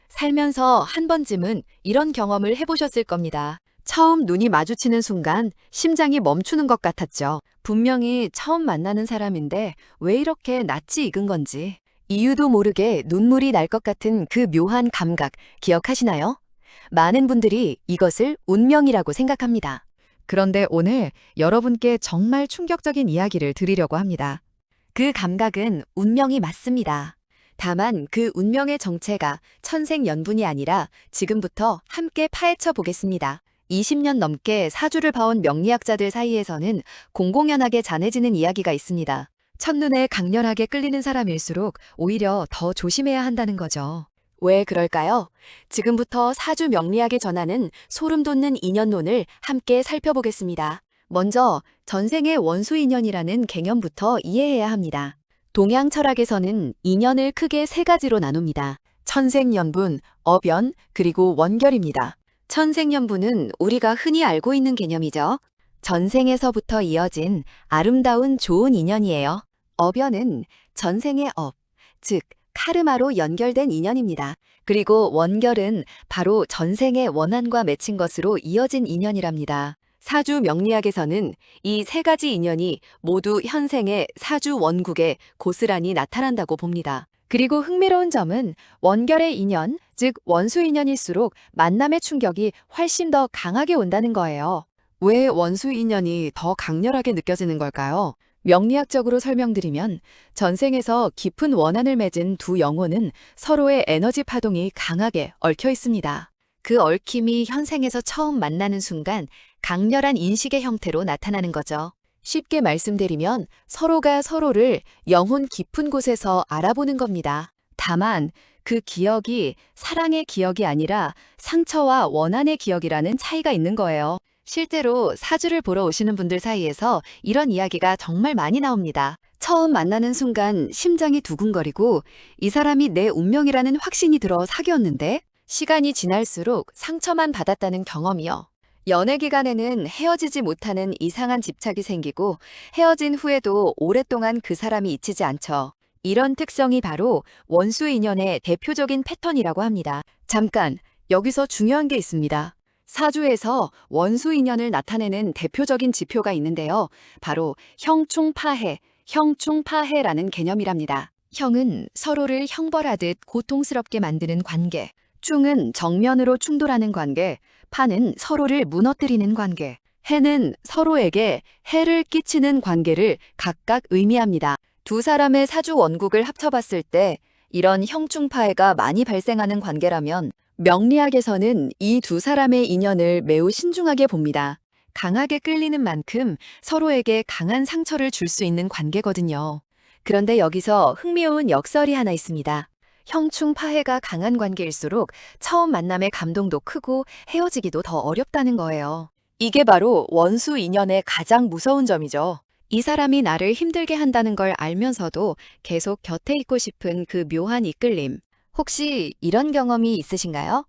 살면서 한 번쯤은 이런 경험을 해보셨을 겁니다. 처음 눈이 마주치는 순간 심장이 멈추는 것 같았죠. 분명히 처음 만나는 사람인데 왜 이렇게 낯이 익은 건지. 이유도 모르게 눈물이 날 것 같은 그 묘한 감각 기억하시나요? 많은 분들이 이것을 운명이라고 생각합니다. 그런데 오늘 여러분께 정말 충격적인 이야기를 드리려고 합니다. 그 감각은 운명이 맞습니다. 다만 그 운명의 정체가 천생연분이 아니라 지금부터 함께 파헤쳐 보겠습니다. 20년 넘게 사주를 봐온 명리학자들 사이에서는 공공연하게 전해지는 이야기가 있습니다. 첫눈에 강렬하게 끌리는 사람일수록 오히려 더 조심해야 한다는 거죠. 왜 그럴까요? 지금부터 사주 명리학에 전하는 소름 돋는 인연론을 함께 살펴보겠습니다. 먼저 전생의 원수 인연이라는 개념부터 이해해야 합니다. 동양 철학에서는 인연을 크게 세 가지로 나눕니다. 천생연분, 업연, 그리고 원결입니다. 천생연분은 우리가 흔히 알고 있는 개념이죠. 전생에서부터 이어진 아름다운 좋은 인연이에요. 업연은 전생의 업, 즉 카르마로 연결된 인연입니다. 그리고 원결은 바로 전생의 원한과 맺힌 것으로 이어진 인연이랍니다. 사주 명리학에서는 이 세 가지 인연이 모두 현생의 사주 원국에 고스란히 나타난다고 봅니다. 그리고 흥미로운 점은 원결의 인연, 즉 원수 인연일수록 만남의 충격이 훨씬 더 강하게 온다는 거예요. 왜 원수 인연이 더 강렬하게 느껴지는 걸까요? 명리학적으로 설명드리면 전생에서 깊은 원한을 맺은 두 영혼은 서로의 에너지 파동이 강하게 얽혀 있습니다. 그 얽힘이 현생에서 처음 만나는 순간 강렬한 인식의 형태로 나타나는 거죠. 쉽게 말씀드리면 서로가 서로를 영혼 깊은 곳에서 알아보는 겁니다. 다만 그 기억이 사랑의 기억이 아니라 상처와 원한의 기억이라는 차이가 있는 거예요. 실제로 사주를 보러 오시는 분들 사이에서 이런 이야기가 정말 많이 나옵니다. 처음 만나는 순간 심장이 두근거리고 이 사람이 내 운명이라는 확신이 들어 사귀었는데 시간이 지날수록 상처만 받았다는 경험이요. 연애 기간에는 헤어지지 못하는 이상한 집착이 생기고 헤어진 후에도 오랫동안 그 사람이 잊히지 않죠. 이런 특성이 바로 원수 인연의 대표적인 패턴이라고 합니다. 잠깐, 여기서 중요한 게 있습니다. 사주에서 원수 인연을 나타내는 대표적인 지표가 있는데요. 바로 형충파해, 형충파해라는 개념이랍니다. 형은 서로를 형벌하듯 고통스럽게 만드는 관계, 충은 정면으로 충돌하는 관계, 파는 서로를 무너뜨리는 관계, 해는 서로에게 해를 끼치는 관계를 각각 의미합니다. 두 사람의 사주 원국을 합쳐봤을 때 이런 형충파해가 많이 발생하는 관계라면 명리학에서는 이 두 사람의 인연을 매우 신중하게 봅니다. 강하게 끌리는 만큼 서로에게 강한 상처를 줄 수 있는 관계거든요. 그런데 여기서 흥미로운 역설이 하나 있습니다. 형충파해가 강한 관계일수록 처음 만남의 감동도 크고 헤어지기도 더 어렵다는 거예요. 이게 바로 원수 인연의 가장 무서운 점이죠. 이 사람이 나를 힘들게 한다는 걸 알면서도 계속 곁에 있고 싶은 그 묘한 이끌림. 혹시 이런 경험이 있으신가요?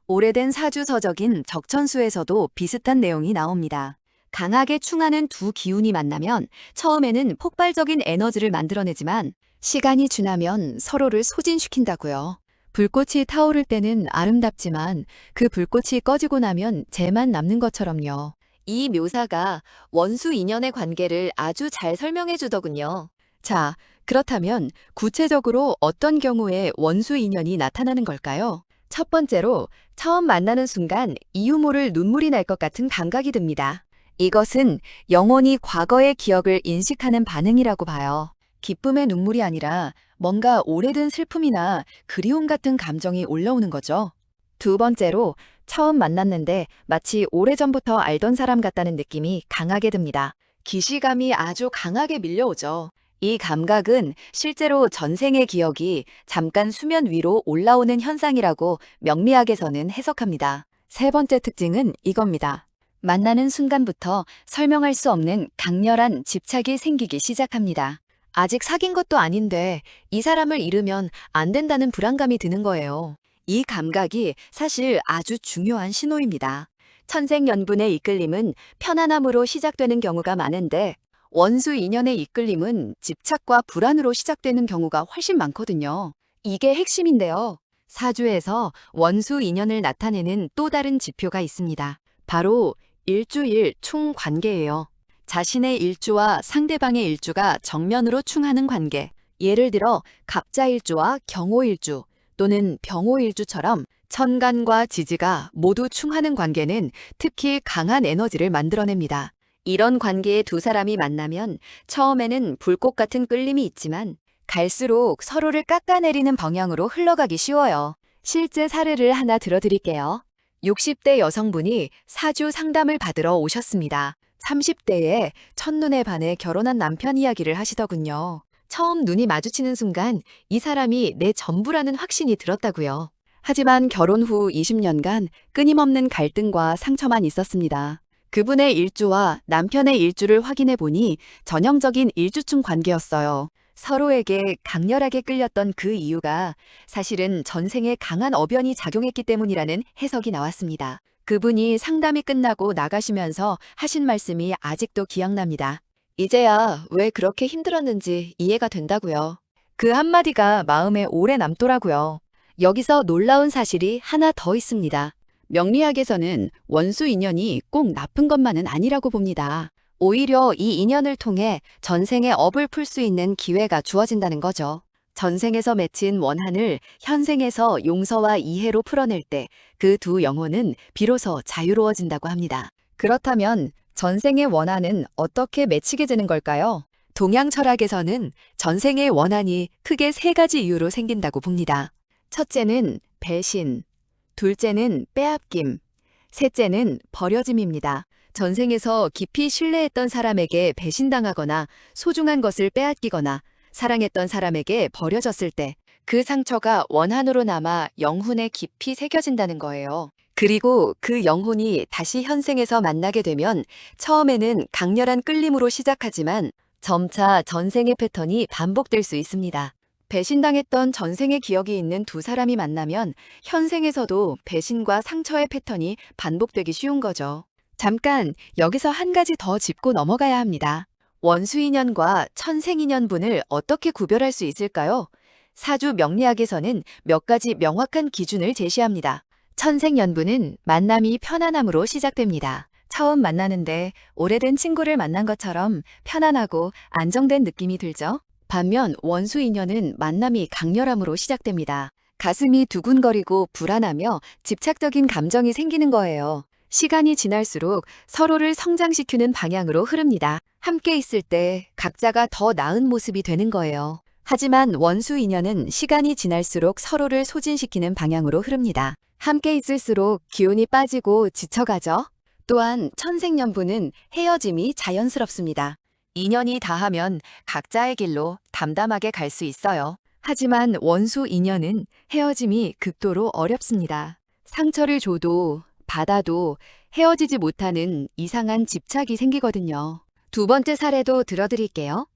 오래된 사주 서적인 적천수에서도 비슷한 내용이 나옵니다. 강하게 충하는 두 기운이 만나면 처음에는 폭발적인 에너지를 만들어내지만 시간이 지나면 서로를 소진시킨다고요. 불꽃이 타오를 때는 아름답지만 그 불꽃이 꺼지고 나면 재만 남는 것처럼요. 이 묘사가 원수 인연의 관계를 아주 잘 설명해 주더군요. 자, 그렇다면 구체적으로 어떤 경우에 원수 인연이 나타나는 걸까요? 첫 번째로 처음 만나는 순간 이유 모를 눈물이 날 것 같은 감각이 듭니다. 이것은 영혼이 과거의 기억을 인식하는 반응이라고 봐요. 기쁨의 눈물이 아니라 뭔가 오래된 슬픔이나 그리움 같은 감정이 올라오는 거죠. 두 번째로 처음 만났는데 마치 오래전부터 알던 사람 같다는 느낌이 강하게 듭니다. 기시감이 아주 강하게 밀려오죠. 이 감각은 실제로 전생의 기억이 잠깐 수면 위로 올라오는 현상이라고 명리학에서는 해석합니다. 세 번째 특징은 이겁니다. 만나는 순간부터 설명할 수 없는 강렬한 집착이 생기기 시작합니다. 아직 사귄 것도 아닌데 이 사람을 잃으면 안 된다는 불안감이 드는 거예요. 이 감각이 사실 아주 중요한 신호입니다. 천생연분의 이끌림은 편안함으로 시작되는 경우가 많은데 원수 인연의 이끌림은 집착과 불안으로 시작되는 경우가 훨씬 많거든요. 이게 핵심인데요. 사주에서 원수 인연을 나타내는 또 다른 지표가 있습니다. 바로 일주일 충관계예요. 자신의 일주와 상대방의 일주가 정면으로 충하는 관계. 예를 들어 갑자일주와 경호일주 또는 병호일주처럼 천간과 지지가 모두 충하는 관계는 특히 강한 에너지를 만들어냅니다. 이런 관계의 두 사람이 만나면 처음에는 불꽃 같은 끌림이 있지만 갈수록 서로를 깎아내리는 방향으로 흘러가기 쉬워요. 실제 사례를 하나 들어드릴게요. 60대 여성분이 사주 상담을 받으러 오셨습니다. 30대에 첫눈에 반해 결혼한 남편 이야기를 하시더군요. 처음 눈이 마주치는 순간 이 사람이 내 전부라는 확신이 들었다고요. 하지만 결혼 후 20년간 끊임없는 갈등과 상처만 있었습니다. 그분의 일주와 남편의 일주를 확인해 보니 전형적인 일주충 관계였어요. 서로에게 강렬하게 끌렸던 그 이유가 사실은 전생에 강한 어변이 작용했기 때문이라는 해석이 나왔습니다. 그분이 상담이 끝나고 나가시면서 하신 말씀이 아직도 기억납니다. 이제야 왜 그렇게 힘들었는지 이해가 된다고요. 그 한마디가 마음에 오래 남더라고요. 여기서 놀라운 사실이 하나 더 있습니다. 명리학에서는 원수 인연이 꼭 나쁜 것만은 아니라고 봅니다. 오히려 이 인연을 통해 전생의 업을 풀 수 있는 기회가 주어진다는 거죠. 전생에서 맺힌 원한을 현생에서 용서와 이해로 풀어낼 때 그 두 영혼은 비로소 자유로워진다고 합니다. 그렇다면 전생의 원한은 어떻게 맺히게 되는 걸까요? 동양 철학에서는 전생의 원한이 크게 세 가지 이유로 생긴다고 봅니다. 첫째는 배신, 둘째는 빼앗김, 셋째는 버려짐입니다. 전생에서 깊이 신뢰했던 사람에게 배신당하거나 소중한 것을 빼앗기거나 사랑했던 사람에게 버려졌을 때 그 상처가 원한으로 남아 영혼에 깊이 새겨진다는 거예요. 그리고 그 영혼이 다시 현생에서 만나게 되면 처음에는 강렬한 끌림으로 시작하지만 점차 전생의 패턴이 반복될 수 있습니다. 배신당했던 전생의 기억이 있는 두 사람이 만나면 현생에서도 배신과 상처의 패턴이 반복되기 쉬운 거죠. 잠깐 여기서 한 가지 더 짚고 넘어가야 합니다. 원수인연과 천생인연분을 어떻게 구별할 수 있을까요? 사주 명리학에서는 몇 가지 명확한 기준을 제시합니다. 천생연분은 만남이 편안함으로 시작됩니다. 처음 만나는데 오래된 친구를 만난 것처럼 편안하고 안정된 느낌이 들죠? 반면 원수인연은 만남이 강렬함으로 시작됩니다. 가슴이 두근거리고 불안하며 집착적인 감정이 생기는 거예요. 시간이 지날수록 서로를 성장시키는 방향으로 흐릅니다. 함께 있을 때 각자가 더 나은 모습이 되는 거예요. 하지만 원수 인연은 시간이 지날수록 서로를 소진시키는 방향으로 흐릅니다. 함께 있을수록 기운이 빠지고 지쳐가죠. 또한 천생연분은 헤어짐이 자연스럽습니다. 인연이 다하면 각자의 길로 담담하게 갈 수 있어요. 하지만 원수 인연은 헤어짐이 극도로 어렵습니다. 상처를 줘도 받아도 헤어지지 못하는 이상한 집착이 생기거든요. 두 번째 사례도 들어드릴게요.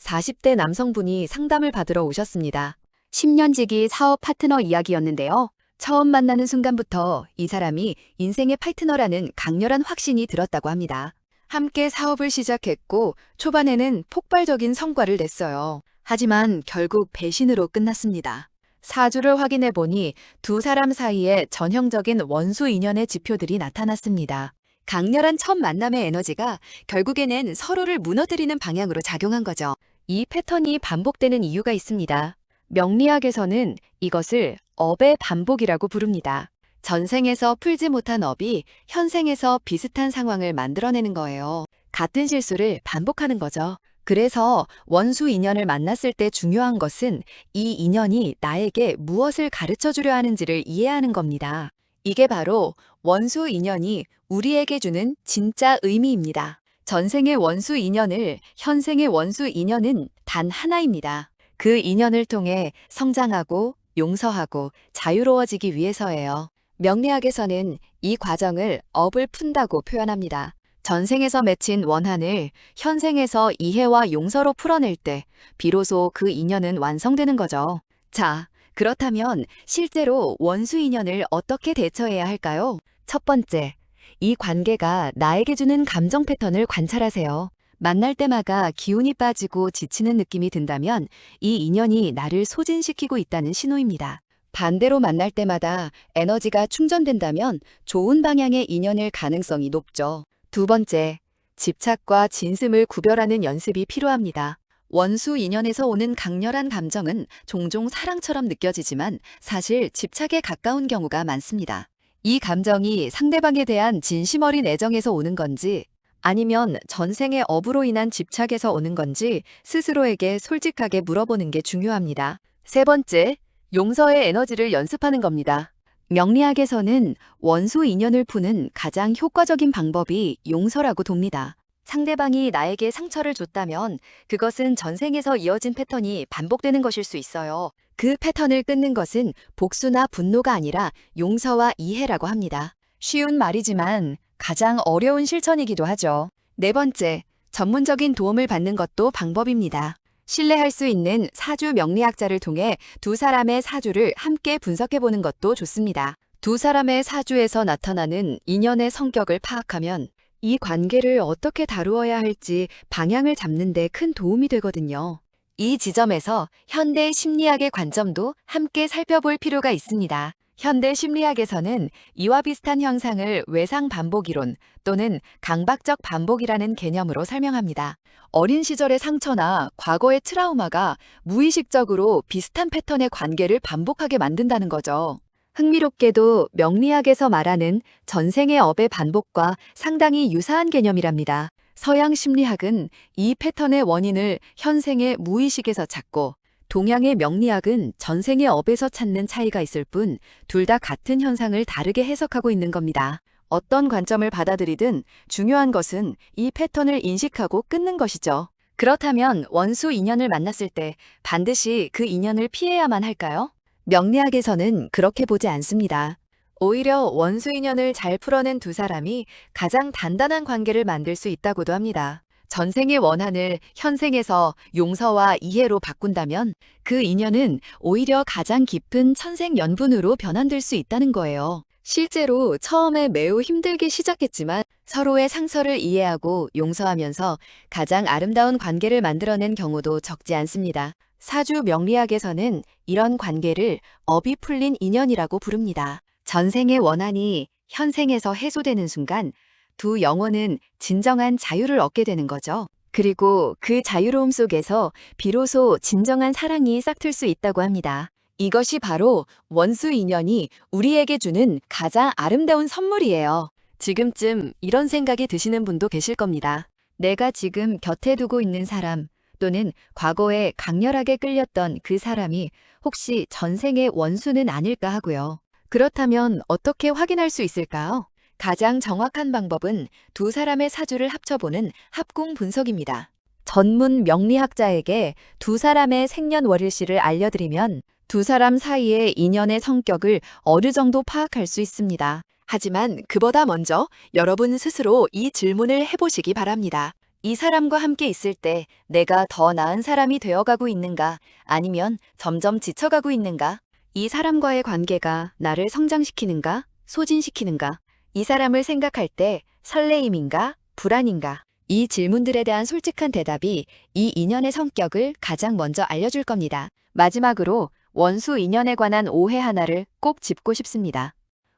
40대 남성분이 상담을 받으러 오셨습니다. 10년 지기 사업 파트너 이야기였는데요. 처음 만나는 순간부터 이 사람이 인생의 파트너라는 강렬한 확신이 들었다고 합니다. 함께 사업을 시작했고 초반에는 폭발적인 성과를 냈어요. 하지만 결국 배신으로 끝났습니다. 사주를 확인해 보니 두 사람 사이에 전형적인 원수 인연의 지표들이 나타났습니다. 강렬한 첫 만남의 에너지가 결국에는 서로를 무너뜨리는 방향으로 작용한 거죠. 이 패턴이 반복되는 이유가 있습니다. 명리학에서는 이것을 업의 반복이라고 부릅니다. 전생에서 풀지 못한 업이 현생에서 비슷한 상황을 만들어내는 거예요. 같은 실수를 반복하는 거죠. 그래서 원수 인연을 만났을 때 중요한 것은 이 인연이 나에게 무엇을 가르쳐 주려 하는지를 이해하는 겁니다. 이게 바로 원수 인연이 우리에게 주는 진짜 의미입니다. 전생의 원수 인연을 현생의 원수 인연은 단 하나입니다. 그 인연을 통해 성장하고 용서하고 자유로워지기 위해서예요. 명리학에서는 이 과정을 업을 푼다고 표현합니다. 전생에서 맺힌 원한을 현생에서 이해와 용서로 풀어낼 때 비로소 그 인연은 완성되는 거죠. 자, 그렇다면 실제로 원수 인연을 어떻게 대처해야 할까요? 첫 번째, 이 관계가 나에게 주는 감정 패턴을 관찰하세요. 만날 때마다 기운이 빠지고 지치는 느낌이 든다면 이 인연이 나를 소진시키고 있다는 신호입니다. 반대로 만날 때마다 에너지가 충전된다면 좋은 방향의 인연일 가능성이 높죠. 두 번째, 집착과 진심을 구별하는 연습이 필요합니다. 원수 인연에서 오는 강렬한 감정은 종종 사랑처럼 느껴지지만 사실 집착에 가까운 경우가 많습니다. 이 감정이 상대방에 대한 진심 어린 애정에서 오는 건지 아니면 전생의 업으로 인한 집착에서 오는 건지 스스로에게 솔직하게 물어보는 게 중요합니다. 세 번째, 용서의 에너지를 연습하는 겁니다. 명리학에서는 원수 인연을 푸는 가장 효과적인 방법이 용서라고 돕니다. 상대방이 나에게 상처를 줬다면 그것은 전생에서 이어진 패턴이 반복되는 것일 수 있어요. 그 패턴을 끊는 것은 복수나 분노가 아니라 용서와 이해라고 합니다. 쉬운 말이지만 가장 어려운 실천이기도 하죠. 네 번째, 전문적인 도움을 받는 것도 방법입니다. 신뢰할 수 있는 사주 명리학자를 통해 두 사람의 사주를 함께 분석해보는 것도 좋습니다. 두 사람의 사주에서 나타나는 인연의 성격을 파악하면 이 관계를 어떻게 다루어야 할지 방향을 잡는 데 큰 도움이 되거든요. 이 지점에서 현대 심리학의 관점도 함께 살펴볼 필요가 있습니다. 현대 심리학에서는 이와 비슷한 현상을 외상 반복 이론 또는 강박적 반복이라는 개념으로 설명합니다. 어린 시절의 상처나 과거의 트라우마가 무의식적으로 비슷한 패턴의 관계를 반복하게 만든다는 거죠. 흥미롭게도 명리학에서 말하는 전생의 업의 반복과 상당히 유사한 개념이랍니다. 서양 심리학은 이 패턴의 원인을 현생의 무의식에서 찾고 동양의 명리학은 전생의 업에서 찾는 차이가 있을 뿐 둘 다 같은 현상을 다르게 해석하고 있는 겁니다. 어떤 관점을 받아들이든 중요한 것은 이 패턴을 인식하고 끊는 것이죠. 그렇다면 원수 인연을 만났을 때 반드시 그 인연을 피해야만 할까요? 명리학에서는 그렇게 보지 않습니다. 오히려 원수 인연을 잘 풀어낸 두 사람이 가장 단단한 관계를 만들 수 있다고도 합니다. 전생의 원한을 현생에서 용서와 이해로 바꾼다면 그 인연은 오히려 가장 깊은 천생연분으로 변환될 수 있다는 거예요. 실제로 처음에 매우 힘들게 시작했지만 서로의 상처를 이해하고 용서하면서 가장 아름다운 관계를 만들어낸 경우도 적지 않습니다. 사주 명리학에서는 이런 관계를 업이 풀린 인연이라고 부릅니다. 전생의 원한이 현생에서 해소되는 순간 두 영혼은 진정한 자유를 얻게 되는 거죠. 그리고 그 자유로움 속에서 비로소 진정한 사랑이 싹틀 수 있다고 합니다. 이것이 바로 원수 인연이 우리에게 주는 가장 아름다운 선물이에요. 지금쯤 이런 생각이 드시는 분도 계실 겁니다. 내가 지금 곁에 두고 있는 사람 또는 과거에 강렬하게 끌렸던 그 사람이 혹시 전생의 원수는 아닐까 하고요. 그렇다면 어떻게 확인할 수 있을까요? 가장 정확한 방법은 두 사람의 사주를 합쳐보는 합궁 분석입니다. 전문 명리학자에게 두 사람의 생년월일시를 알려드리면 두 사람 사이의 인연의 성격을 어느 정도 파악할 수 있습니다. 하지만 그보다 먼저 여러분 스스로 이 질문을 해보시기 바랍니다. 이 사람과 함께 있을 때 내가 더 나은 사람이 되어가고 있는가? 아니면 점점 지쳐가고 있는가? 이 사람과의 관계가 나를 성장시키는가? 소진시키는가? 이 사람을 생각할 때 설레임인가? 불안인가? 이 질문들에 대한 솔직한 대답이 이 인연의 성격을 가장 먼저 알려줄 겁니다. 마지막으로 원수 인연에 관한 오해 하나를 꼭 짚고 싶습니다.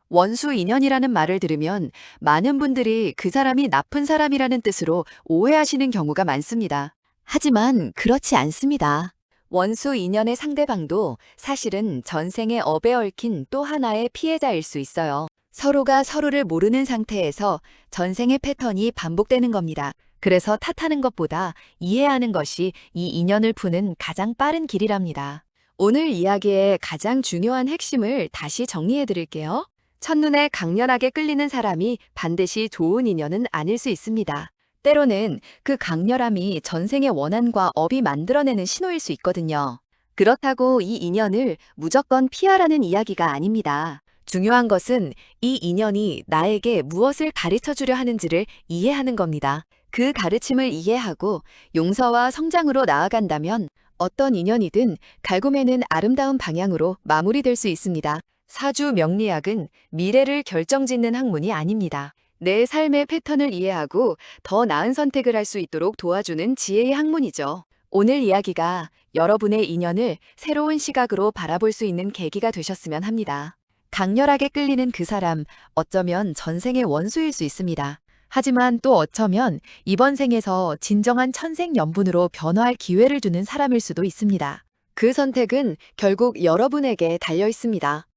원수 인연이라는 말을 들으면 많은 분들이 그 사람이 나쁜 사람이라는 뜻으로 오해하시는 경우가 많습니다. 하지만 그렇지 않습니다. 원수 인연의 상대방도 사실은 전생의 업에 얽힌 또 하나의 피해자일 수 있어요. 서로가 서로를 모르는 상태에서 전생의 패턴이 반복되는 겁니다. 그래서 탓하는 것보다 이해하는 것이 이 인연을 푸는 가장 빠른 길이랍니다. 오늘 이야기의 가장 중요한 핵심을 다시 정리해 드릴게요. 첫눈에 강렬하게 끌리는 사람이 반드시 좋은 인연은 아닐 수 있습니다. 때로는 그 강렬함이 전생의 원한과 업이 만들어내는 신호일 수 있거든요. 그렇다고 이 인연을 무조건 피하라는 이야기가 아닙니다. 중요한 것은 이 인연이 나에게 무엇을 가르쳐 주려 하는지를 이해하는 겁니다. 그 가르침을 이해하고 용서와 성장으로 나아간다면 어떤 인연이든 갈굼에는 아름다운 방향으로 마무리될 수 있습니다. 사주 명리학은 미래를 결정짓는 학문이 아닙니다. 내 삶의 패턴을 이해하고 더 나은 선택을 할 수 있도록 도와주는 지혜의 학문이죠. 오늘 이야기가 여러분의 인연을 새로운 시각으로 바라볼 수 있는 계기가 되셨으면 합니다. 강렬하게 끌리는 그 사람, 어쩌면 전생의 원수일 수 있습니다. 하지만 또 어쩌면 이번 생에서 진정한 천생연분으로 변화할 기회를 주는 사람일 수도 있습니다. 그 선택은 결국 여러분에게 달려 있습니다.